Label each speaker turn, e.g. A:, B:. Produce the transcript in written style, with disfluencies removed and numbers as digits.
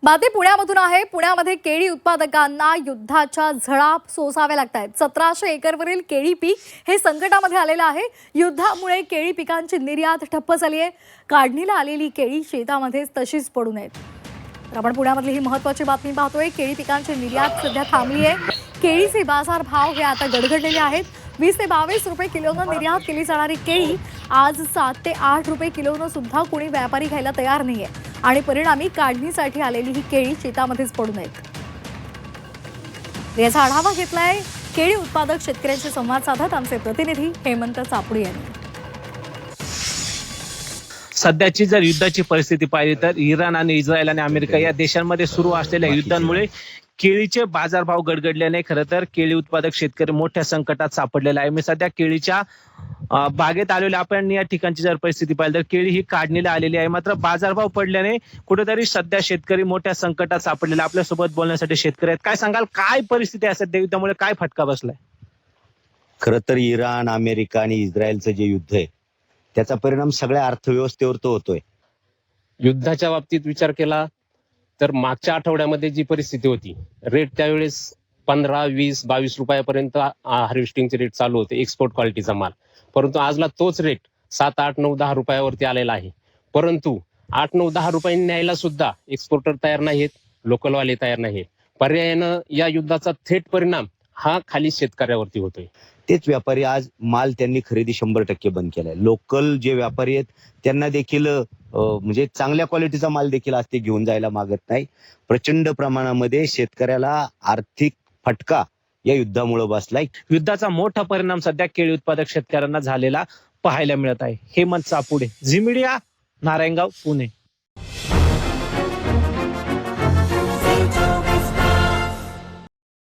A: बातमी पुण्यामधून आहे। पुण्यामध्ये केळी उत्पादकांना युद्धाच्या झळा सोसाव्या लागतात। 1700 एकरवरील केळी पीक हे संकटामध्ये आलेलं आहे। युद्धामुळे केळी पिकांची निर्यात ठप्प झाली आहे। काढणीला आलेली केळी शेतामध्ये तशीच पडू नयेत। तर आपण पुण्यामधली ही महत्त्वाची बातमी पाहतोय। केळी पिकांची निर्यात सध्या थांबली आहे। केळीचे बाजार भाव हे आता गडगडलेले आहेत। 20 ते 22 रुपये किलोनं निर्यात केली जाणारी केळी आज 7 ते 8 रुपये किलोनं सुद्धा कोणी व्यापारी घ्यायला तयार नाहीये आणि परिणामी काढणीसाठी आलेली ही केळी शेतामध्येच पडू नयेत। याचा आढावा घेतलाय केळी उत्पादक शेतकऱ्यांशी संवाद साधत आमचे प्रतिनिधी हेमंत चापुडे यांनी।
B: सध्याची जर युद्धाची परिस्थिती पाहिली तर इराण आणि इस्रायल आणि अमेरिका या देशांमध्ये सुरू असलेल्या युद्धांमुळे केळीचे बाजारभाव गडगडल्याने खरं तर केळी उत्पादक शेतकरी मोठ्या संकटात सापडलेला आहे। मी सध्या केळीच्या बागेत आलेले आपण या ठिकाणची जर परिस्थिती पाहिली तर केळी ही काढणीला आलेली आहे, मात्र बाजारभाव पडल्याने कुठेतरी सध्या शेतकरी मोठ्या संकटात सापडलेला। आपल्यासोबत बोलण्यासाठी शेतकरी आहेत। काय सांगाल, काय परिस्थिती आहे सध्या, युद्धामुळे काय फटका बसलाय?
C: खरं तर इराण, अमेरिका आणि इस्रायलचं जे युद्ध आहे त्याचा परिणाम सगळ्या अर्थव्यवस्थेवर तो होतोय।
D: युद्धाच्या बाबतीत विचार केला तर मागच्या आठवड्यामध्ये जी परिस्थिती होती, रेट त्यावेळेस 15, 20, 22 रुपयापर्यंत हार्वेस्टिंगचे रेट चालू होते, एक्सपोर्ट क्वालिटीचा माल। परंतु आजला तोच रेट 7, 8, 9, 10 रुपयावरती आलेला आहे। परंतु 8, 9, 10 रुपयांनी न्यायला सुद्धा एक्सपोर्टर तयार नाहीत, लोकलवाले तयार नाहीत। पर्यायानं या युद्धाचा थेट परिणाम हा खाली शेतकऱ्यावरती होतोय।
C: तेच व्यापारी आज माल त्यांनी खरेदी 100% बंद केलाय। लोकल जे व्यापारी आहेत त्यांना देखील म्हणजे चांगल्या क्वालिटीचा माल देखील आज ते घेऊन जायला मागत नाही। प्रचंड प्रमाणामध्ये शेतकऱ्याला आर्थिक फटका या युद्धामुळे बसलाय।
B: युद्धाचा मोठा परिणाम सध्या केळी उत्पादक शेतकऱ्यांना झालेला पाहायला मिळत आहे। हेमंत चापुडे, झी मीडिया, नारायणगाव, पुणे।